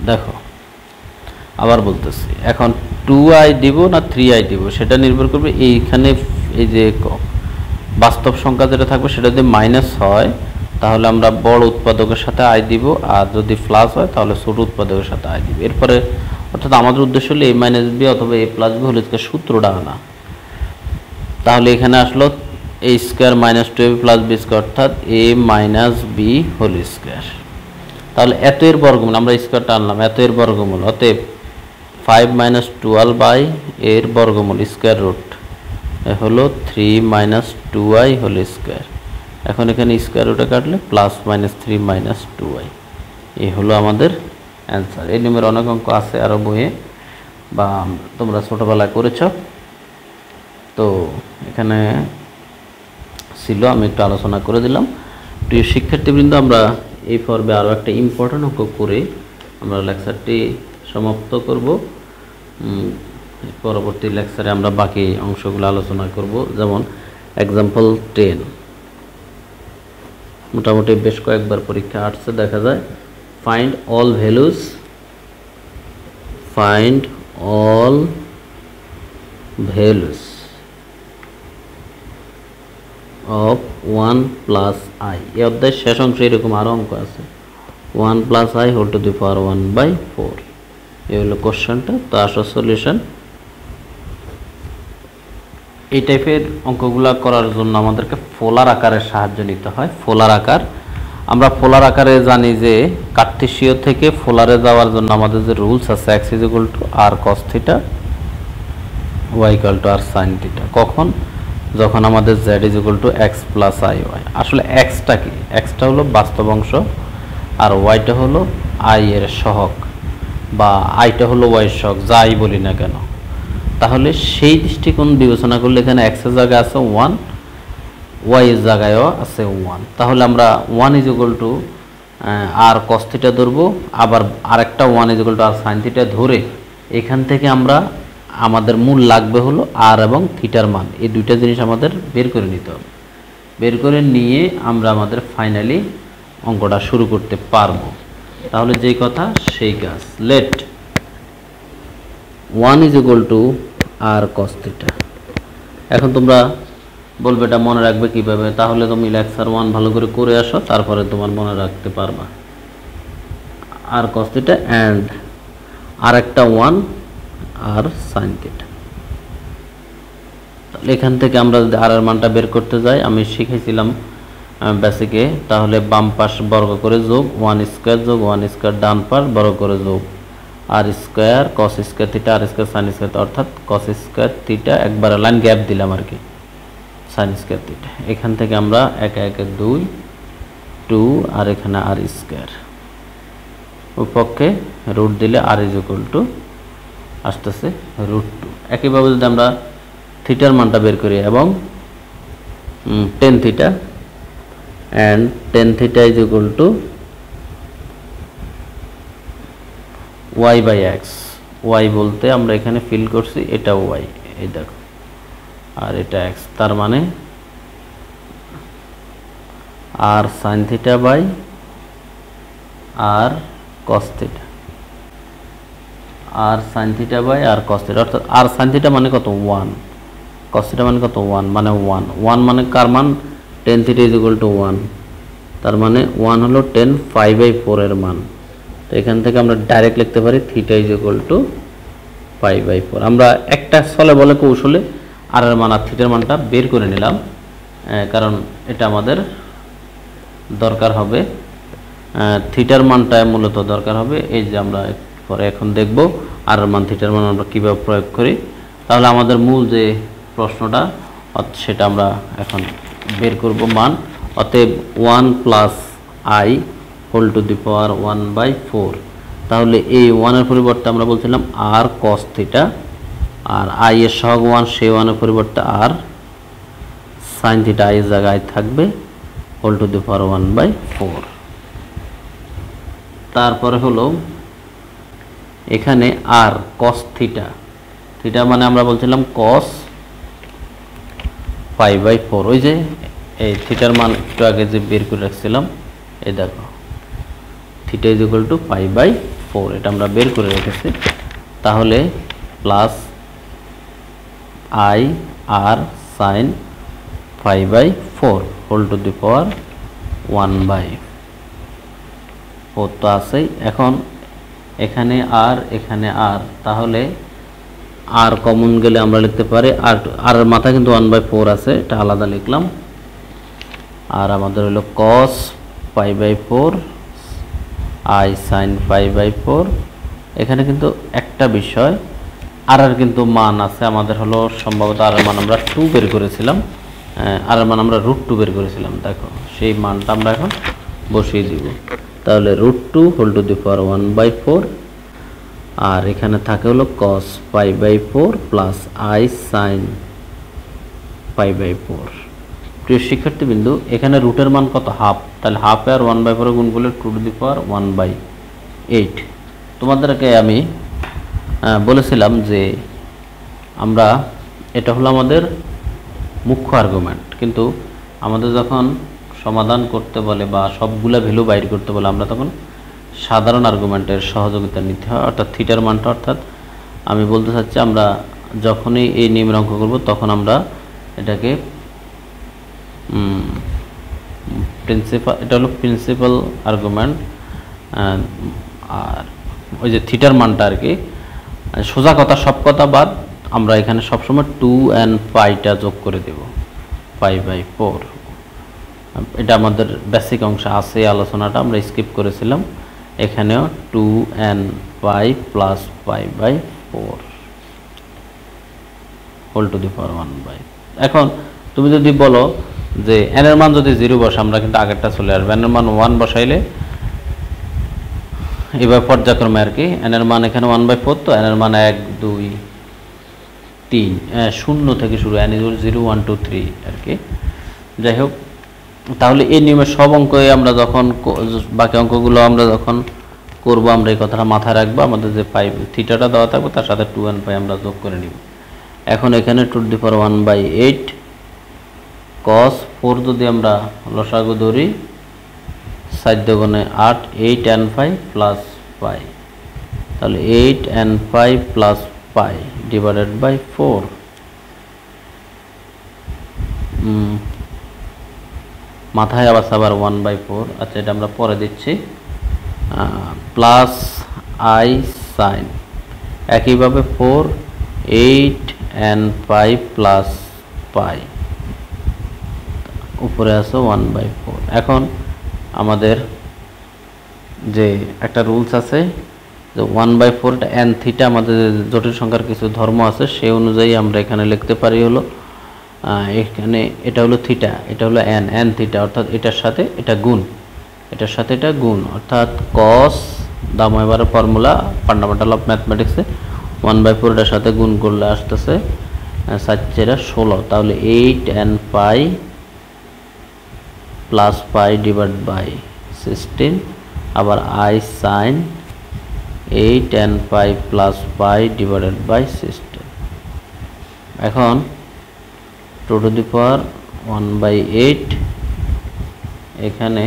দেখো আবার বলতেছি, এখন 2i দিব না 3i দিব সেটা নির্ভর করবে এইখানে এই যে বাস্তব সংখ্যা যেটা থাকবে সেটা যদি মাইনাস হয় তাহলে আমরা বড় উৎপাদকের সাথে i দিব, আর যদি প্লাস হয় তাহলে ছোট উৎপাদকের সাথে i দিব। এরপরে অর্থাৎ আমাদের উদ্দেশ্য হলো a মাইনাস b অথবা a plus b whole square সূত্রটা আনা। তাহলে এখানে আসলো a square minus 2ab plus b square অর্থাৎ a minus b whole square. তাহলে এত এর বর্গমূল, আমরা স্কয়ারটা আনলাম, এত এর বর্গমূল, অতএব 5 মাইনাস 12 বাই এর বর্গমূল স্কয়ার রুট হলো 3 মাইনাস 2i হোল স্কয়ার। এখন এখানে স্কয়ার রুটে কাটলে প্লাস মাইনাস 3 মাইনাস 2i, এই হলো আমাদের অ্যান্সার। এই নিয়মের অনেক অঙ্ক আছে আরও বইয়ে বা তোমরা ছোটোবেলায় করেছ, তো এখানে ছিল আমি একটু আলোচনা করে দিলাম। প্রিয় শিক্ষার্থীবৃন্দ, আমরা এই পর্বে আরও একটা ইম্পর্টেন্ট অঙ্ক করে আমরা লেকচারটি সমাপ্ত করব। পরবর্তী লেকচারে আমরা বাকি অংশগুলো আলোচনা করব। যেমন এক্সাম্পল 10, মোটামুটি বেশ কয়েকবার পরীক্ষা আসছে দেখা যায়। Find all values of 1 plus i। এই অধ্যায়ের শেষ অংশে এরকম আরও অঙ্ক আছে, 1 plus i whole to the power 1/4। এই হলো কোশ্চেনটা। তো আসো সলিউশন। এই টাইপের অঙ্কগুলো করার জন্য আমাদেরকে ফোলার আকারের সাহায্য নিতে হয়। ফোলার আকার, আমরা ফোলার আকারে জানি যে কার্টেসীয় থেকে ফোলারে যাওয়ার জন্য আমাদের যে রুলস আছে x equal to r cos theta, y equal to r sin theta. কখন? যখন আমাদের z equal to x plus iy। আসলে xটা কি? xটা হলো বাস্তব অংশ আর yটা হলো i এর সহগ বা iটা হলো y এর সহগ, যাই বলি না কেন। তাহলে সেই দৃষ্টিকোণ বিবেচনা করলে এখানে x এর জায়গায় আছে 1, y এর জায়গায়ও আছে 1। তাহলে আমরা 1 is equal to r cos theta ধরবো, আবার আরেকটা 1 is equal to r sin theta ধরে এখান থেকে আমরা আমাদের মূল লাগবে হলো r এবং থিটার মান। এই দুইটা জিনিস আমাদের বের করে নিতে হবে। বের করে নিয়ে আমরা আমাদের ফাইনালি অঙ্কটা শুরু করতে পারবো। তাহলে যেই কথা সেই কাজ। Let 1 is equal to r cos theta. এখন তোমরা বলবে এটা মনে রাখবে কিভাবে? তাহলে তুমি লেকচার 1 ভালো করে করে আসো, তারপরে তোমার মনে রাখতে পারবা। r cos থিটা অ্যান্ড আর একটা 1 r sin থিটা। তাহলে এখান থেকে আমরা যদি r এর মানটা বের করতে যাই, আমি শিখেছিলাম বেসিকে, তাহলে বাম পাশ বর্গ করে যোগ 1 স্কয়ার যোগ 1 স্কয়ার ডান পাশ বর্গ করে যোগ r square cos square theta r square sin square, অর্থাৎ cos স্কয়ার থিটা একবার লাইন গ্যাপ দিলাম আর কি, sin স্কয়ার থিটা। এখান থেকে আমরা 1 1 2 2 আর এখানে r স্কয়ার, উপপক্ষে রুট দিলে r ইজ ইকুয়াল টু আসতেছে √2। একইভাবে যদি আমরা থিটার মানটা বের করি এবং tan theta and tan theta is equal to y by x। y বলতে আমরা এখানে ফিল করছি এটা y, এই দেখো, আর এটা x, তার মানে R sine theta by R cos theta, R sine theta by R cos theta, অর্থাৎ আর সাইন থিটা মানে কত 1, কস থিটা মানে কত 1, মানে 1 মানে কার মান tan theta is equal two 1, তার মানে 1 হলো 10 5/4 এর মান। তো এখান থেকে আমরা ডাইরেক্ট লিখতে পারি থিটা ইজ ইকুয়াল টু 5/4। আমরা একটা ছলে বলে কৌশলে আর এর মান আর থিটার মানটা বের করে নিলাম, কারণ এটা আমাদের দরকার হবে, থিটার মানটা মূলত দরকার হবে। এই যে আমরা পরে এখন দেখব আর এর মান থিটার মান আমরা কীভাবে প্রয়োগ করি। তাহলে আমাদের মূল যে প্রশ্নটা সেটা আমরা এখন বের করব মান। অতএব 1 plus i whole to the power 1/4। তাহলে এই 1 এর পরিবর্তে আমরা বলছিলাম আর কস থিটা, আর আই এর সহগ 1, সেই 1 এর পরিবর্তে আর সাইন থিটা আই এর জায়গায় থাকবে হোল টু দি পাওয়ার 1/4। তারপরে হলো এখানে আর কস থিটা, থিটা মানে আমরা বলছিলাম কস 5/4। ওই যে এই থিটার মান একটু আগে যে বের করে রাখছিলাম, এই দেখো থিটা ইজ ইকুয়াল টু 5/4, এটা আমরা বের করে রেখেছি। তাহলে plus i R sine 5/4 whole to the power 1/4 তো আছেই। এখন এখানে আর এখানে আর, তাহলে আর কমন গেলে আমরা লিখতে পারি আর এর মাথা কিন্তু 1/4 আছে, এটা আলাদা লিখলাম। আর আমাদের হলো cos π/4 i sin π/4। এখানে কিন্তু একটা বিষয়, আর এর কিন্তু মান আছে আমাদের হলো সম্ভবত আর এর মান আমরা 2 বের করেছিলাম, আর এর মান আমরা √2 বের করেছিলাম। দেখো সেই মানটা আমরা এখন বসিয়ে দিব। তাহলে √2 হোল টু দি পাওয়ার 1/4, আর এখানে থাকে হলো cos π/4 প্লাস i sin π/4। প্রিয় শিক্ষার্থীবৃন্দু, এখানে রুটের মান কত হাফ, তাহলে হাফ আর 1/4 গুণ করলে 2 টু দি পাওয়ার 1/8। তোমাদেরকে আমি বলেছিলাম যে আমরা এটা হলো আমাদের মুখ্য আর্গুমেন্ট, কিন্তু আমাদের যখন সমাধান করতে বলে বা সবগুলা ভ্যালু বাইর করতে বলে আমরা তখন সাধারণ আর্গুমেন্টের সহযোগিতা নিতে হয়, অর্থাৎ থিটার মানটা। অর্থাৎ আমি বলতে চাচ্ছি আমরা যখনই এই নিয়মের অঙ্ক করব তখন আমরা এটাকে এটা হলো প্রিন্সিপাল আর্গুমেন্ট, আর ওই যে থিটার মানটা আর কি সোজা কথা সব কথা বাদ আমরা এখানে সবসময় 2 and পাইটা যোগ করে দেব, π/4। এটা আমাদের বেসিক অংশে আছে, আলোচনাটা আমরা স্কিপ করেছিলাম। এখানেও 2 and pi plus π/4 whole to the power 1/। এখন তুমি যদি বলো যে n এর মান যদি 0 বসে, আমরা কিন্তু আগেরটা চলে আসবে, n এর মান 1 বসাইলে এবার পর্যায়ক্রমে আর কি n এর মান এখানে 1/4, তো n এর মান 1 2 3 0 থেকে শুরু, n ইজ 0 1 2 3 আর কি। যাই হোক, তাহলে এই নিয়মের সব অঙ্কই আমরা যখন বাকি অঙ্কগুলো আমরা যখন করব আমরা এই কথাটা মাথায় রাখবো, আমাদের যে পাই থিটাটা দেওয়া থাকবে তার সাথে 2 and পাই আমরা যোগ করে নিব। এখন এখানে 2 টু দি পাওয়ার 1/8 cos 4 যদি আমরা লসাগু ধরি 7 দুগুণে 8, 8 and 5 প্লাস পাই, তাহলে 8 and 5 plus pi divided by 4। মাথায় আবার 1/4, আচ্ছা এটা আমরা পরে দিচ্ছি, প্লাস আই সাইন একইভাবে 4 8 and 5 প্লাস পাই, উপরে আছে 1/4। এখন আমাদের যে একটা রুলস আছে যে 1/4 এটা n থিটা, আমাদের জটিল সংখ্যার কিছু ধর্ম আছে সেই অনুযায়ী আমরা এখানে লিখতে পারি হলো এখানে এটা হলো থিটা, এটা হলো n থিটা, অর্থাৎ এটার সাথে এটা গুণ, এটার সাথে এটা গুণ, অর্থাৎ cos দাম এবারে ফর্মুলা ফান্ডামেন্টাল অফ ম্যাথমেটিক্সে 1/4 এটার সাথে গুণ করলে আসতেছে 7/16, তাহলে 8 and pi plus pi divide by 16, আবার i sine 8 and pi plus pi divided by 16। এখন 2 টু দি পাওয়ার 1/8 এখানে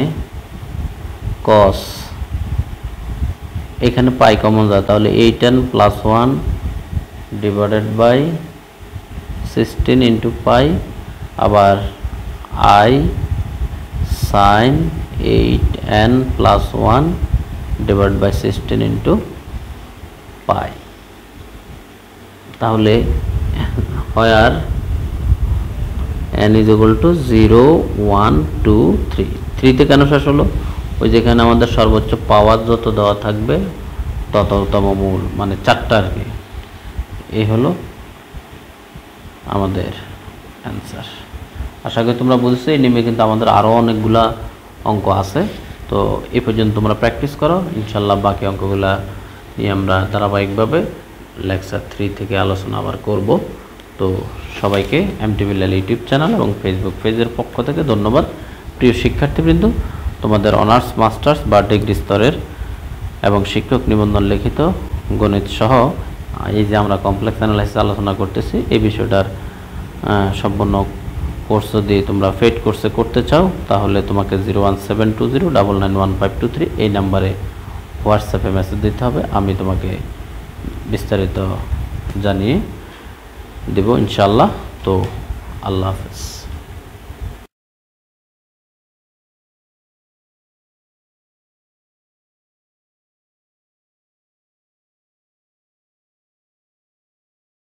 cos, এখানে পাই কমন যায়, তাহলে 8n plus 1 divided by 16 into pi, আবার i sine 8n plus 1 divide by 16 into pi. তাহলে where n is equal to 0 1 2 3, 3 তে কেন শেষ হলো? ওই যেখানে আমাদের সর্বোচ্চ পাওয়ার যত দেওয়া থাকবে তততম মূল, মানে 4টা আর কি। এই হলো আমাদের অ্যান্সার। আশা করি তোমরা বুঝছো। এই নিয়ে কিন্তু আমাদের আরও অনেকগুলা অঙ্ক আছে, তো এ পর্যন্ত তোমরা প্র্যাকটিস করো। ইনশাল্লাহ বাকি অঙ্কগুলা নিয়ে আমরা ধারাবাহিকভাবে লেকচার 3 থেকে আলোচনা আবার করব। তো সবাইকে এমটিভি ল্যাল ইউটিউব চ্যানেল এবং ফেসবুক পেজের পক্ষ থেকে ধন্যবাদ। প্রিয় শিক্ষার্থীবৃন্দ, তোমাদের অনার্স, মাস্টার্স বা ডিগ্রি স্তরের এবং শিক্ষক নিবন্ধন লিখিত গণিত সহ এই যে আমরা কমপ্লেক্স অ্যানালাইসিস আলোচনা করতেছি, এই বিষয়টার সম্পূর্ণ কোর্স যদি তোমরা পেইড কোর্সে করতে চাও, তাহলে তোমাকে 01720991523 এই নাম্বারে হোয়াটসঅ্যাপে মেসেজ দিতে হবে। আমি তোমাকে বিস্তারিত জানিয়ে দেব ইনশাআল্লাহ। তো আল্লাহ হাফেজ।